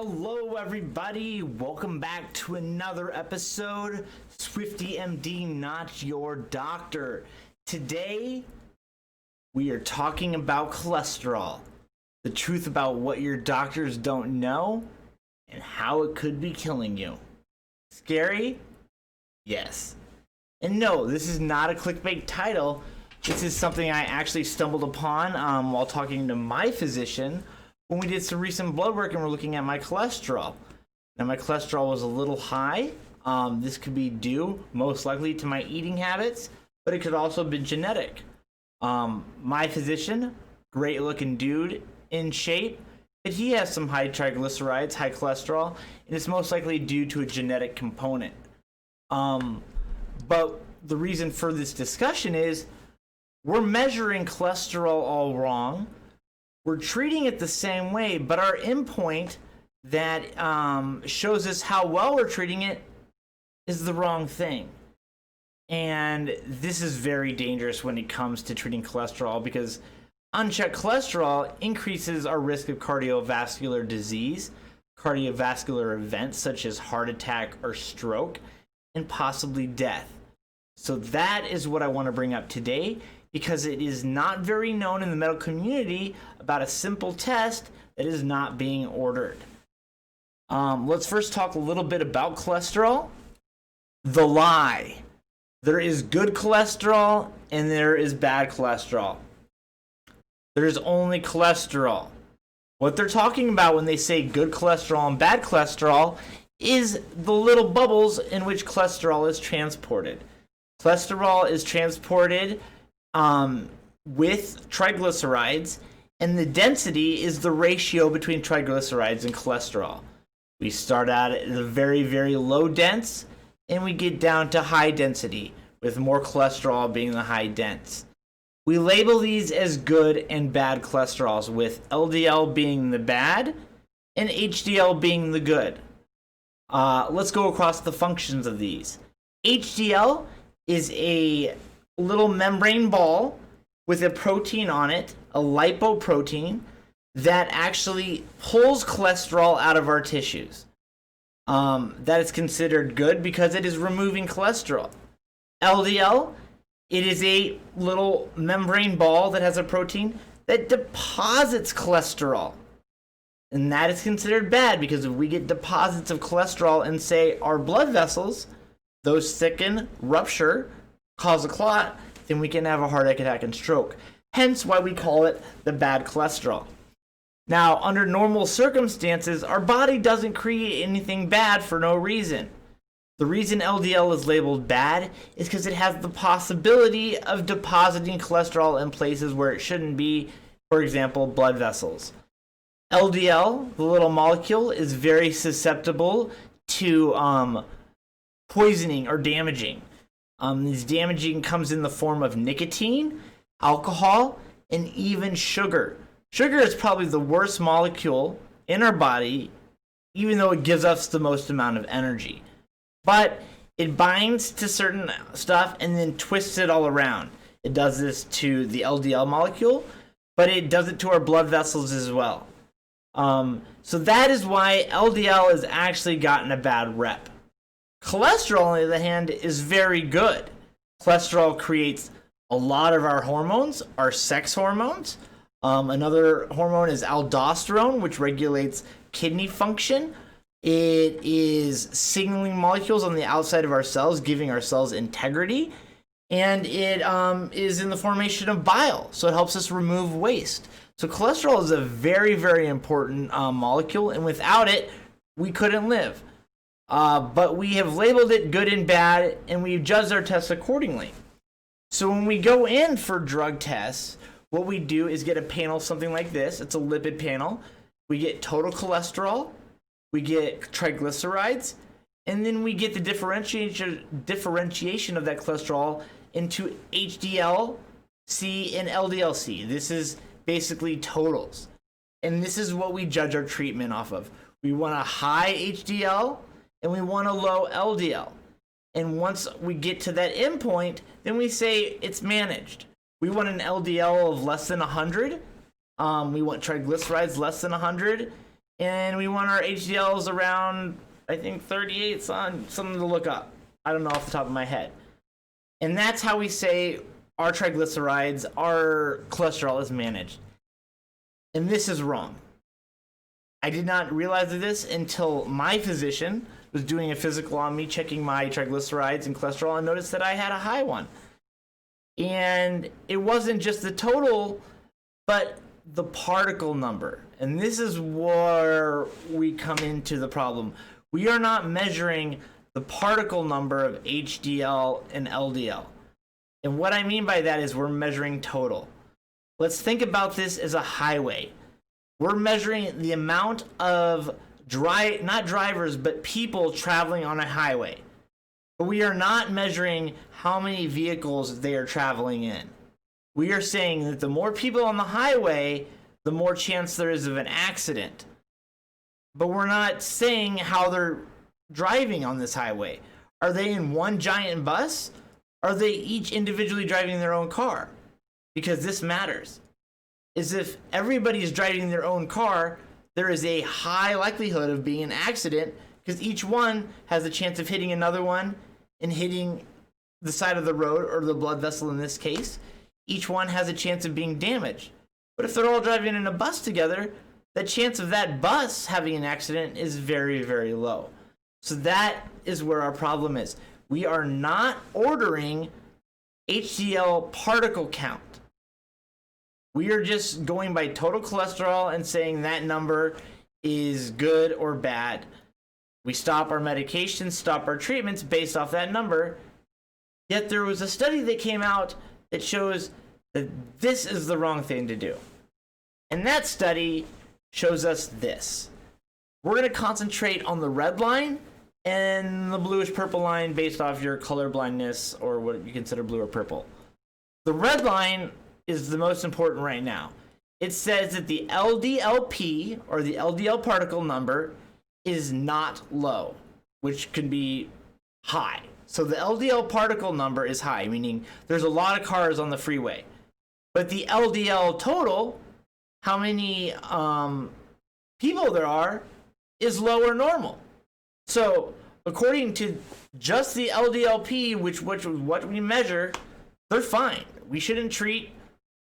Hello everybody, welcome back to another episode, Swifty MD, not your doctor. Today, we are talking about cholesterol, the truth about what your doctors don't know, and how it could be killing you. Scary? Yes. And no, this is not a clickbait title. This is something I actually stumbled upon while talking to my physician when we did some recent blood work and we're looking at my cholesterol. Now my cholesterol was a little high. This could be due most likely to my eating habits, but it could also be genetic. My physician, great looking dude, in shape, but he has some high triglycerides, high cholesterol, and it's most likely due to a genetic component. But the reason for this discussion is we're measuring cholesterol all wrong. We're treating it the same way, but our endpoint that shows us how well we're treating it is the wrong thing. And this is very dangerous when it comes to treating cholesterol because unchecked cholesterol increases our risk of cardiovascular disease, cardiovascular events such as heart attack or stroke, and possibly death. So that is what I want to bring up today, because it is not very known in the medical community about a simple test that is not being ordered. Let's first talk a little bit about cholesterol. The lie. There is good cholesterol and there is bad cholesterol. There's only cholesterol. What they're talking about when they say good cholesterol and bad cholesterol is the little bubbles in which cholesterol is transported. Cholesterol is transported with triglycerides, and the density is the ratio between triglycerides and cholesterol. We start out at the very, very low dense, and we get down to high density, with more cholesterol being the high dense. We label these as good and bad cholesterols, with LDL being the bad and HDL being the good. Let's go across the functions of these. HDL is a little membrane ball with a protein on it, a lipoprotein, that actually pulls cholesterol out of our tissues. That is considered good because it is removing cholesterol. LDL, it is a little membrane ball that has a protein that deposits cholesterol. And that is considered bad because if we get deposits of cholesterol in, say, our blood vessels, those thicken, rupture, cause a clot, then we can have a heart attack and stroke. Hence why we call it the bad cholesterol. Now, under normal circumstances, our body doesn't create anything bad for no reason. The reason LDL is labeled bad is because it has the possibility of depositing cholesterol in places where it shouldn't be, for example, blood vessels. LDL, the little molecule, is very susceptible to poisoning or damaging. This damaging comes in the form of nicotine, alcohol, and even sugar. Sugar is probably the worst molecule in our body, even though it gives us the most amount of energy. But it binds to certain stuff and then twists it all around. It does this to the LDL molecule, but it does it to our blood vessels as well. So that is why LDL has actually gotten a bad rep. Cholesterol, on the other hand, is very good. Cholesterol creates a lot of our hormones, our sex hormones. Another hormone is aldosterone, which regulates kidney function. It is signaling molecules on the outside of our cells, giving our cells integrity. And it is in the formation of bile, so it helps us remove waste. So cholesterol is a very, very important molecule, and without it, we couldn't live. But we have labeled it good and bad, and we've judged our tests accordingly. So when we go in for drug tests, what we do is get a panel something like this. It's a lipid panel. We get total cholesterol, we get triglycerides, and then we get the differentiation of that cholesterol into HDL-C and LDL-C. This is basically totals. And this is what we judge our treatment off of. We want a high HDL, and we want a low LDL. And once we get to that endpoint, then we say it's managed. We want an LDL of less than 100. We want triglycerides less than 100. and we want our HDLs around, I think 38, something to look up. I don't know off the top of my head. And that's how we say our triglycerides, our cholesterol is managed. And this is wrong. I did not realize this until my physician was doing a physical on me, checking my triglycerides and cholesterol, and noticed that I had a high one. And it wasn't just the total, but the particle number. And this is where we come into the problem. We are not measuring the particle number of HDL and LDL. And what I mean by that is we're measuring total. Let's think about this as a highway. We're measuring the amount of not drivers, but people traveling on a highway. But we are not measuring how many vehicles they are traveling in. We are saying that the more people on the highway, the more chance there is of an accident. But we're not saying how they're driving on this highway. Are they in one giant bus? Are they each individually driving their own car? Because this matters. Is if everybody is driving their own car, there is a high likelihood of being an accident because each one has a chance of hitting another one and hitting the side of the road or the blood vessel in this case. Each one has a chance of being damaged. But if they're all driving in a bus together, the chance of that bus having an accident is very, very low. So that is where our problem is. We are not ordering HDL particle count. We are just going by total cholesterol and saying that number is good or bad. We stop our medications, stop our treatments based off that number. Yet there was a study that came out that shows that this is the wrong thing to do. And that study shows us this. We're going to concentrate on the red line and the bluish purple line based off your color blindness or what you consider blue or purple. The red line is the most important right now. It says that the LDLP, or the LDL particle number, is not low, which can be high. So the LDL particle number is high, meaning there's a lot of cars on the freeway. But the LDL total, how many people there are, is low or normal. So according to just the LDLP, which what we measure, they're fine. We shouldn't treat.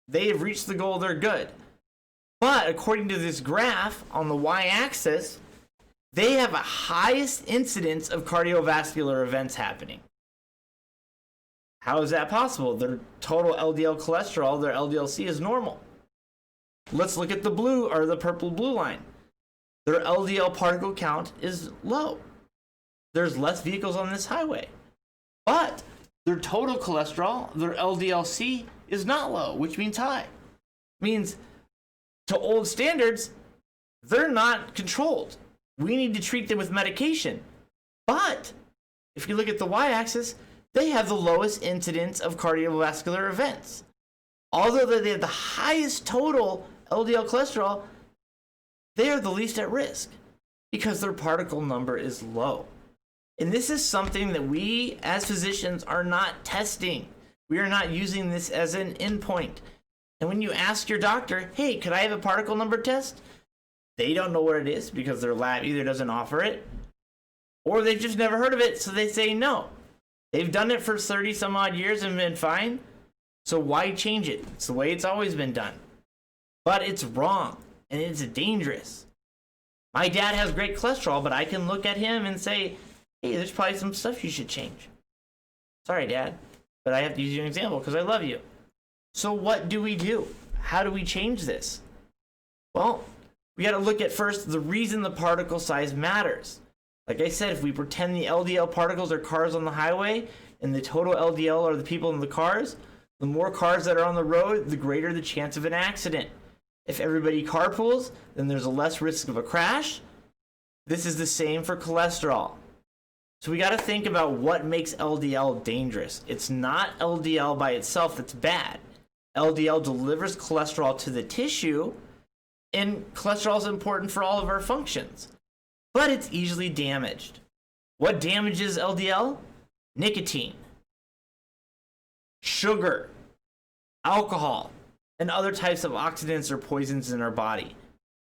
They have reached the goal, they're good. But according to this graph on the y-axis, they have a highest incidence of cardiovascular events happening. How is that possible? Their total LDL cholesterol, their LDL-C is normal. Let's look at the blue or the purple blue line. Their LDL particle count is low. There's less vehicles on this highway. But their total cholesterol, their LDL-C, is not low, which means high. Means to old standards, they're not controlled. We need to treat them with medication. But if you look at the y-axis, they have the lowest incidence of cardiovascular events. Although they have the highest total LDL cholesterol, they are the least at risk because their particle number is low. And this is something that we as physicians are not testing. We are not using this as an endpoint. And when you ask your doctor, hey, could I have a particle number test? They don't know what it is because their lab either doesn't offer it or they've just never heard of it, so they say no. They've done it for 30 some odd years and been fine, so why change it? It's the way it's always been done. But it's wrong and it's dangerous. My dad has great cholesterol, but I can look at him and say, hey, there's probably some stuff you should change. Sorry, Dad, but I have to use you as an example because I love you. So what do we do? How do we change this? Well, we got to look at first the reason the particle size matters. Like I said, if we pretend the LDL particles are cars on the highway and the total LDL are the people in the cars, the more cars that are on the road, the greater the chance of an accident. If everybody carpools, then there's a less risk of a crash. This is the same for cholesterol. So we got to think about what makes LDL dangerous. It's not LDL by itself that's bad. LDL delivers cholesterol to the tissue, and cholesterol is important for all of our functions. But it's easily damaged. What damages LDL? Nicotine, sugar, alcohol, and other types of oxidants or poisons in our body.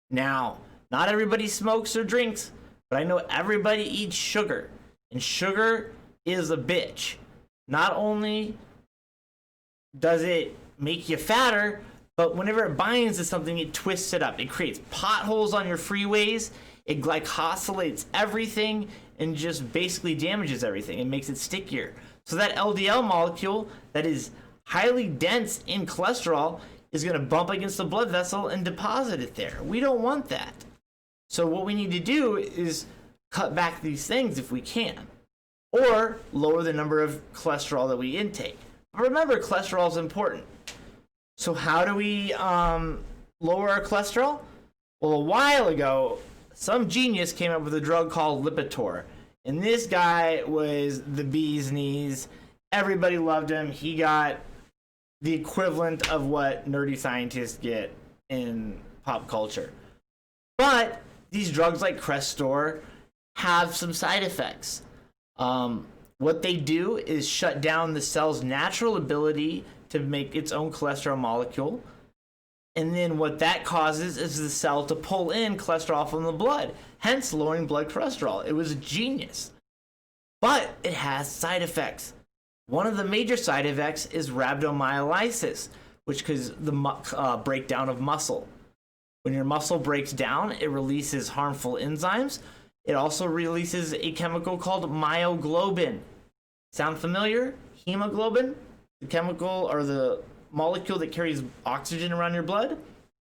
Now, Not everybody smokes or drinks, but I know everybody eats sugar. And sugar is a bitch. Not only does it make you fatter, but whenever it binds to something, it twists it up. It creates potholes on your freeways. It glycosylates everything and just basically damages everything. It makes it stickier. So that LDL molecule that is highly dense in cholesterol is going to bump against the blood vessel and deposit it there. We don't want that. So what we need to do is cut back these things if we can, or lower the number of cholesterol that we intake. But remember, cholesterol is important. So how do we lower our cholesterol? Well, a while ago, some genius came up with a drug called Lipitor. And this guy was the bee's knees. Everybody loved him. He got the equivalent of what nerdy scientists get in pop culture. But these drugs like Crestor have some side effects. What they do is shut down the cell's natural ability to make its own cholesterol molecule. And then what that causes is the cell to pull in cholesterol from the blood, hence lowering blood cholesterol. It was genius. But it has side effects. One of the major side effects is rhabdomyolysis, which is the breakdown of muscle. When your muscle breaks down, it releases harmful enzymes. It also releases a chemical called myoglobin. Sound familiar? Hemoglobin, the chemical or the molecule that carries oxygen around your blood.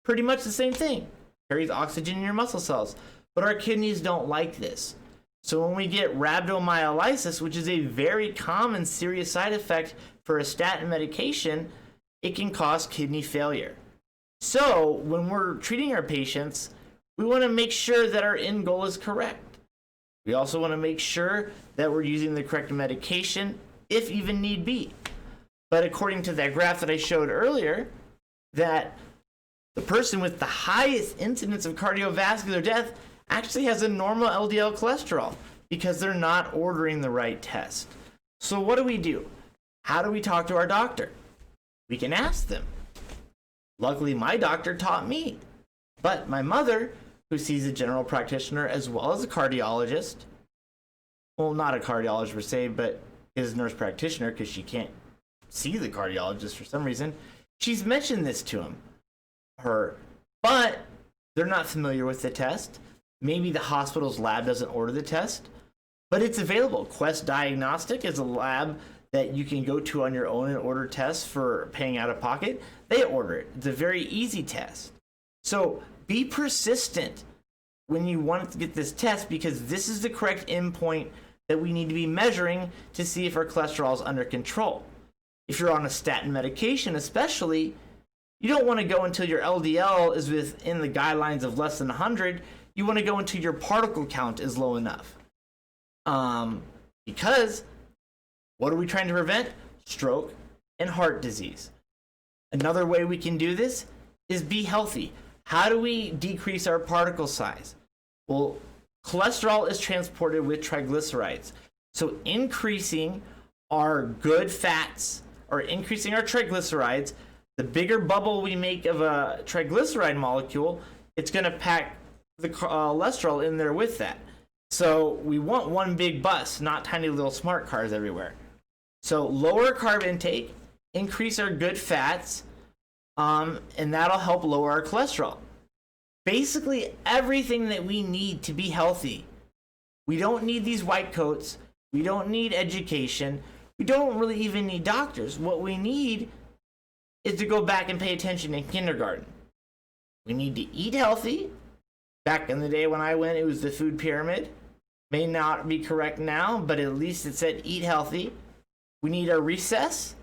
Pretty much the same thing. Carries oxygen in your muscle cells. But our kidneys don't like this. So when we get rhabdomyolysis, which is a very common serious side effect for a statin medication, it can cause kidney failure. So when we're treating our patients, we want to make sure that our end goal is correct. We also want to make sure that we're using the correct medication, if even need be. But according to that graph that I showed earlier, that the person with the highest incidence of cardiovascular death actually has a normal LDL cholesterol because they're not ordering the right test. So what do? How do we talk to our doctor? We can ask them. Luckily, my doctor taught me. But my mother, who sees a general practitioner as well as a cardiologist, well, not a cardiologist per se, but is a nurse practitioner because she can't see the cardiologist for some reason, she's mentioned this to her, but they're not familiar with the test. Maybe the hospital's lab doesn't order the test, but it's available. Quest Diagnostic is a lab that you can go to on your own and order tests for paying out of pocket. They order it. It's a very easy test. So be persistent when you want to get this test, because this is the correct endpoint that we need to be measuring to see if our cholesterol is under control. If you're on a statin medication especially, you don't want to go until your LDL is within the guidelines of less than 100. You want to go until your particle count is low enough. Because what are we trying to prevent? Stroke and heart disease. Another way we can do this is be healthy. How do we decrease our particle size? Well, cholesterol is transported with triglycerides. So increasing our good fats or increasing our triglycerides, the bigger bubble we make of a triglyceride molecule, it's going to pack the cholesterol in there with that. So we want one big bus, not tiny little smart cars everywhere. So lower carb intake, increase our good fats, and that'll help lower our cholesterol. Basically everything that we need to be healthy. We don't need these white coats. We don't need education. We don't really even need doctors. What we need is to go back and pay attention in kindergarten. We need to eat healthy. Back in the day when I went, it was the food pyramid. May not be correct now, but at least it said eat healthy. We need our recess,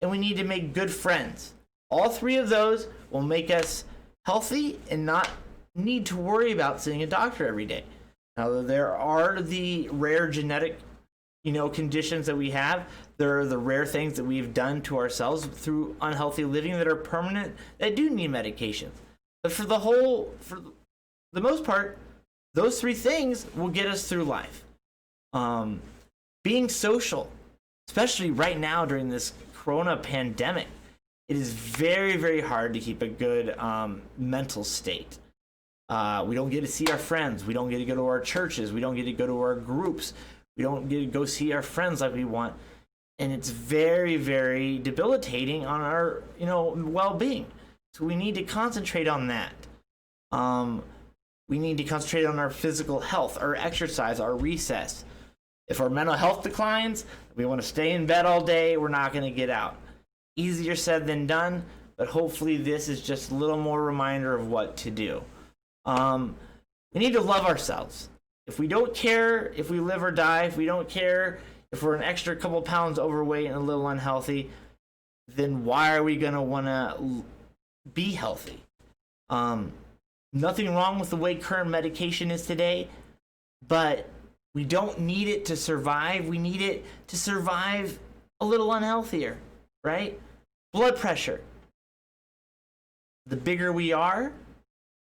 and we need to make good friends. All three of those will make us healthy and not need to worry about seeing a doctor every day. Now, there are the rare genetic, conditions that we have. There are the rare things that we've done to ourselves through unhealthy living that are permanent, that do need medications. But for the most part, those three things will get us through life. Being social, especially right now during this corona pandemic, it is very, very hard to keep a good mental state. We don't get to see our friends. We don't get to go to our churches. We don't get to go to our groups. We don't get to go see our friends like we want. And it's very, very debilitating on our, well-being. So we need to concentrate on that. We need to concentrate on our physical health, our exercise, our recess. If our mental health declines, we want to stay in bed all day, we're not going to get out. Easier said than done, but hopefully this is just a little more reminder of what to do. We need to love ourselves. If we don't care if we live or die, if we don't care if we're an extra couple pounds overweight and a little unhealthy, then why are we going to want to be healthy? Nothing wrong with the way current medication is today, but we don't need it to survive. We need it to survive a little unhealthier, right? Blood pressure. The bigger we are,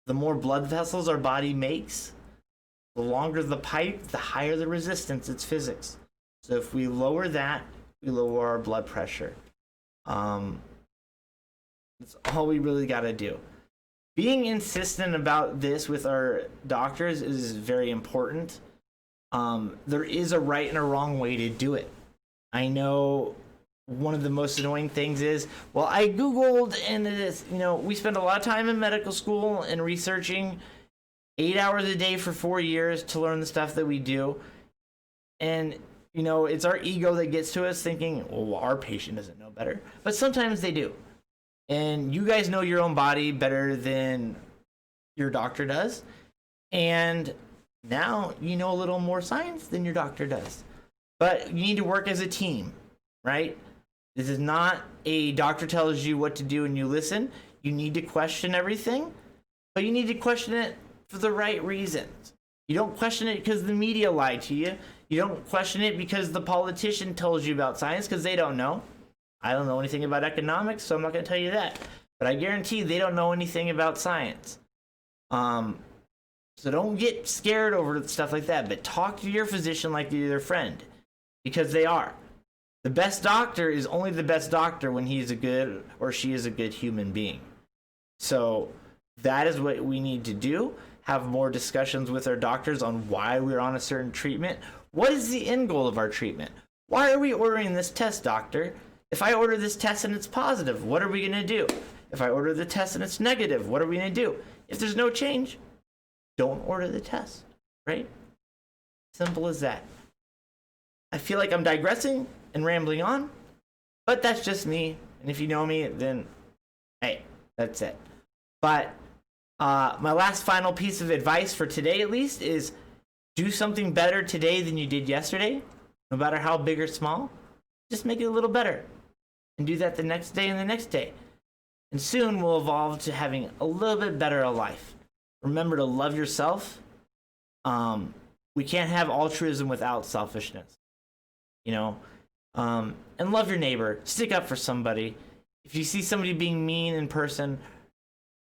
the more blood vessels our body makes. The longer the pipe, the higher the resistance. It's physics. So if we lower that, we lower our blood pressure. That's all we really got to do. Being insistent about this with our doctors is very important. There is a right and a wrong way to do it. I know one of the most annoying things is, well, I Googled and it is, we spend a lot of time in medical school and researching 8 hours a day for 4 years to learn the stuff that we do. And, it's our ego that gets to us thinking, well, our patient doesn't know better. But sometimes they do. And you guys know your own body better than your doctor does. And now you know a little more science than your doctor does. But you need to work as a team, right? This is not a doctor tells you what to do and you listen. You need to question everything, but you need to question it for the right reasons. You don't question it because the media lied to you. You don't question it because the politician told you about science, because they don't know. I don't know anything about economics, so I'm not going to tell you that. But I guarantee they don't know anything about science. So don't get scared over stuff like that, but talk to your physician like you're their friend, because they are. The best doctor is only the best doctor when he's a good or she is a good human being. So that is what we need to do. Have more discussions with our doctors on why we're on a certain treatment. What is the end goal of our treatment? Why are we ordering this test, doctor? If I order this test and it's positive, what are we going to do? If I order the test and it's negative, what are we going to do? If there's no change, don't order the test, right? Simple as that. I feel like I'm digressing and rambling on, but that's just me. And if you know me, then hey, that's it. But my last final piece of advice for today, at least, is do something better today than you did yesterday, no matter how big or small. Just make it a little better, and do that the next day and the next day. And soon we'll evolve to having a little bit better a life. Remember to love yourself. We can't have altruism without selfishness, and love your neighbor. Stick up for somebody. If you see somebody being mean in person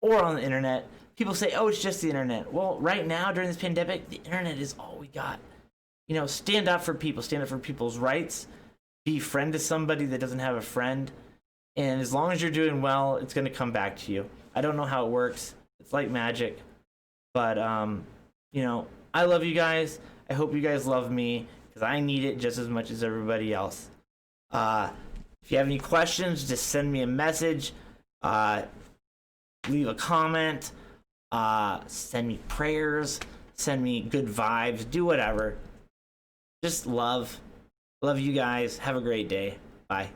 or on the internet, people say, oh, it's just the internet. Well, right now during this pandemic, the internet is all we got. Stand up for people. Stand up for people's rights. Be a friend to somebody that doesn't have a friend. And as long as you're doing well, it's going to come back to you. I don't know how it works. It's like magic. But, I love you guys. I hope you guys love me, because I need it just as much as everybody else. If you have any questions, just send me a message. Leave a comment. Send me prayers. Send me good vibes. Do whatever. Just love. Love you guys. Have a great day. Bye.